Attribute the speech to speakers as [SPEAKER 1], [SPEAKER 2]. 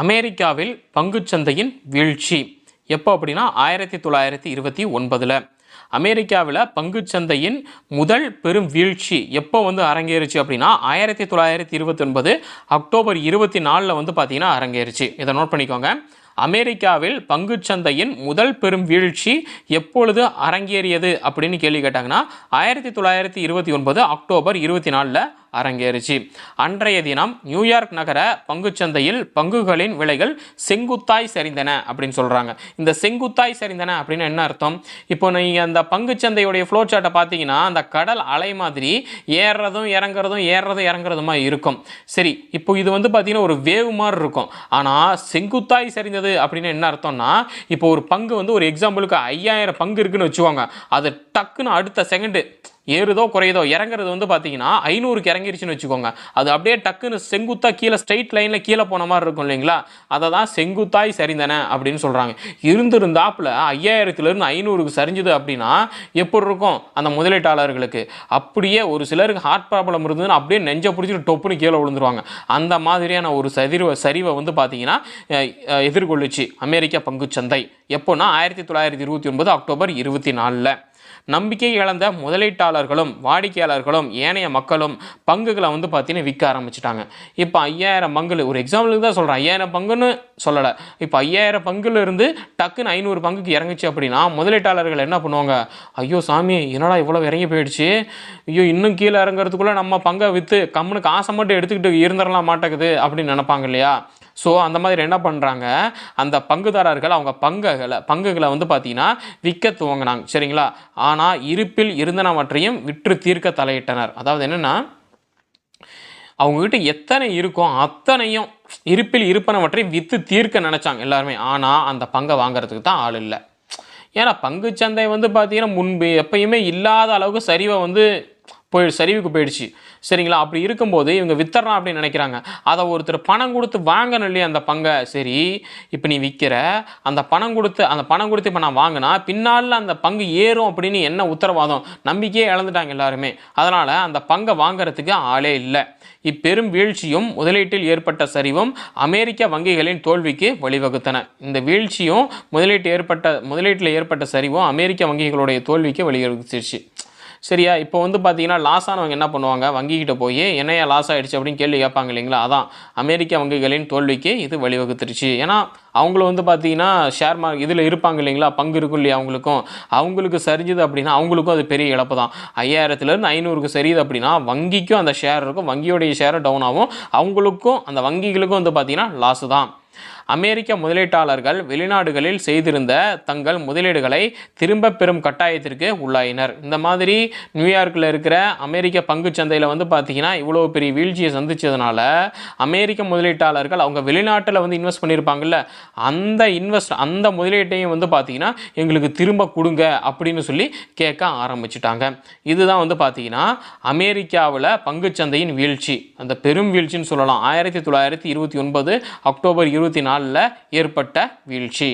[SPEAKER 1] அமெரிக்காவில் பங்குச்சந்தையின் வீழ்ச்சி எப்போ அப்படின்னா 1929 அமெரிக்காவில் பங்குச்சந்தையின் முதல் பெரும் வீழ்ச்சி எப்போ அரங்கேறுச்சு அப்படின்னா 1929 அக்டோபர் 24 பார்த்தீங்கன்னா அரங்கேறுச்சு. இதை நோட் பண்ணிக்கோங்க. அமெரிக்காவில் பங்குச்சந்தையின் முதல் பெரும் வீழ்ச்சி எப்பொழுது அரங்கேறியது அப்படின்னு கேள்வி கேட்டாங்கன்னா 1929 அக்டோபர் 24 அரங்கேறுச்சு. அன்றைய தினம் நியூயார்க் நகர பங்குச்சந்தையில் பங்குகளின் விலைகள் செங்குத்தாய் சரிந்தன அப்படின்னு சொல்கிறாங்க. இந்த செங்குத்தாய் சரிந்தன அப்படின்னு என்ன அர்த்தம்? இப்போ நீங்கள் அந்த பங்குச்சந்தையுடைய ஃப்ளோ சார்ட்டை பார்த்தீங்கன்னா அந்த கடல் அலை மாதிரி ஏறுறதும் இறங்குறதுமா இருக்கும். சரி, இப்போ இது பார்த்தீங்கன்னா ஒரு வேவ் மாதிரி இருக்கும். ஆனால் செங்குத்தாய் சரிந்தது அப்படின்னு என்ன அர்த்தம்னா, இப்போ ஒரு பங்கு ஒரு எக்ஸாம்பிளுக்கு 5000 பங்கு இருக்குன்னு வச்சுக்கோங்க. அது டக்குன்னு அடுத்த செகண்டு ஏறுதோ குறையுதோ இறங்குறது பார்த்தீங்கன்னா 500க்கு இறங்கிருச்சுன்னு வச்சுக்கோங்க. அது அப்படியே டக்குன்னு செங்குத்தா கீழே ஸ்ட்ரைட் லைனில் கீழே போன மாதிரி இருக்கும் இல்லைங்களா? அதை தான் செங்குத்தாய் சரிந்தன அப்படின்னு சொல்கிறாங்க. இருந்திருந்தாப்புல 5000லேருந்து 500க்கு சரிஞ்சுது அப்படின்னா எப்படி இருக்கும் அந்த முதலீட்டாளர்களுக்கு? அப்படியே ஒரு சிலருக்கு ஹார்ட் ப்ராப்ளம் இருந்ததுன்னு அப்படியே நெஞ்சை பிடிச்சிட்டு டொப்புன்னு கீழே விழுந்துருவாங்க. அந்த மாதிரியான ஒரு சரிவை பார்த்தீங்கன்னா எதிர்கொள்ளுச்சு அமெரிக்க பங்குச்சந்தை. எப்போன்னா 1929 அக்டோபர் 24. நம்பிக்கை இழந்த முதலீட்டாளர்களும் வாடிக்கையாளர்களும் ஏனைய மக்களும் பங்குகளை பார்த்தீங்கன்னா விற்க ஆரம்பிச்சிட்டாங்க. இப்போ 5000 பங்குல ஒரு எக்ஸாம்பிளுக்கு தான் சொல்கிறேன், 5000 பங்குன்னு சொல்லலை. இப்போ 5000 பங்குல இருந்து டக்குன்னு 500 பங்குக்கு இறங்குச்சு அப்படின்னா முதலீட்டாளர்கள் என்ன பண்ணுவாங்க? ஐயோ சாமி, என்னடா இவ்வளோ இறங்கி போயிடுச்சு, ஐயோ இன்னும் கீழே இறங்குறதுக்குள்ளே நம்ம பங்கை விற்று கம்முன்னு காசை மட்டும் எடுத்துக்கிட்டு இருந்துடலாம் மாட்டேங்குது அப்படின்னு நினைப்பாங்க இல்லையா? ஸோ அந்த மாதிரி என்ன பண்ணுறாங்க, அந்த பங்குதாரர்கள் அவங்க பங்குகளை பார்த்தீங்கன்னா விற்க துவங்கினாங்க. சரிங்களா? ஆனால் இருப்பில் இருந்தனவற்றையும் விற்று தீர்க்க தலையிட்டனர். அதாவது என்னென்னா, அவங்ககிட்ட எத்தனை இருக்கும் அத்தனையும் இருப்பில் இருப்பனவற்றை விற்று தீர்க்க நினச்சாங்க எல்லாருமே. ஆனால் அந்த பங்கை வாங்குறதுக்கு தான் ஆள் இல்லை. ஏன்னா பங்குச்சந்தை பார்த்தீங்கன்னா முன்பு எப்பயுமே இல்லாத அளவுக்கு சரிவுக்கு போயிடுச்சு. சரிங்களா? அப்படி இருக்கும்போது இவங்க வித்தரலாம் அப்படின்னு நினைக்கிறாங்க. அதை ஒருத்தர் பணம் கொடுத்து வாங்கணும் இல்லையா அந்த பங்கை? சரி, இப்போ நீ விற்கிற அந்த பணம் கொடுத்து இப்போ நான் வாங்கினா பின்னால் அந்த பங்கு ஏறும் அப்படின்னு என்ன உத்தரவாதம்? நம்பிக்கையே இழந்துட்டாங்க எல்லாருமே. அதனால் அந்த பங்கை வாங்கிறதுக்கு ஆளே இல்லை. இப்பெரும் வீழ்ச்சியும் முதலீட்டில் ஏற்பட்ட சரிவும் அமெரிக்க வங்கிகளின் தோல்விக்கு வழிவகுத்தன. இந்த வீழ்ச்சியும் முதலீட்டில் ஏற்பட்ட சரிவும் அமெரிக்க வங்கிகளுடைய தோல்விக்கு வழிவகுத்துருச்சு. சரியா? இப்போ பார்த்தீங்கன்னா லாஸ் ஆனவங்க என்ன பண்ணுவாங்க? வங்கிக்கிட்ட போய் என்னையா லாஸ் ஆகிடுச்சு அப்படின்னு கேள்வி கேட்பாங்க இல்லைங்களா? அதான் அமெரிக்க வங்கிகளின் தோல்விக்கு இது வழிவகுத்துருச்சு. ஏன்னா அவங்களும் பார்த்தீங்கன்னா ஷேர் மார்க்கெட் இதில் இருப்பாங்க இல்லைங்களா? பங்கு இருக்கும் இல்லையா? அவங்களுக்கு சரிஞ்சுது அப்படின்னா அவங்களுக்கும் அது பெரிய இழப்பு தான். 5000லேருந்து 500க்கு சரியுது அப்படின்னா வங்கிக்கும் அந்த ஷேர் இருக்கும், வங்கியோடைய ஷேரும் டவுன் ஆகும், அவங்களுக்கும் அந்த வங்கிகளுக்கும் பார்த்தீங்கன்னா லாஸு தான். அமெரிக்க முதலீட்டாளர்கள் வெளிநாடுகளில் செய்திருந்த தங்கள் முதலீடுகளை திரும்ப பெறும் கட்டாயத்திற்கு உள்ளாயினர். இந்த மாதிரி நியூயார்க்கில் இருக்கிற அமெரிக்க பங்குச்சந்தையில் பார்த்தீங்கன்னா இவ்வளோ பெரிய வீழ்ச்சியை சந்திச்சதுனால அமெரிக்க முதலீட்டாளர்கள் அவங்க வெளிநாட்டில் இன்வெஸ்ட் பண்ணியிருப்பாங்கல்ல, அந்த முதலீட்டையும் பார்த்தீங்கன்னா எங்களுக்கு திரும்ப கொடுங்க அப்படின்னு சொல்லி கேட்க ஆரம்பிச்சிட்டாங்க. இதுதான் பார்த்தீங்கன்னா அமெரிக்காவில் பங்குச்சந்தையின் வீழ்ச்சி, அந்த பெரும் வீழ்ச்சின்னு சொல்லலாம். 1929 அக்டோபர் 24 ஏற்பட்ட வீழ்ச்சி.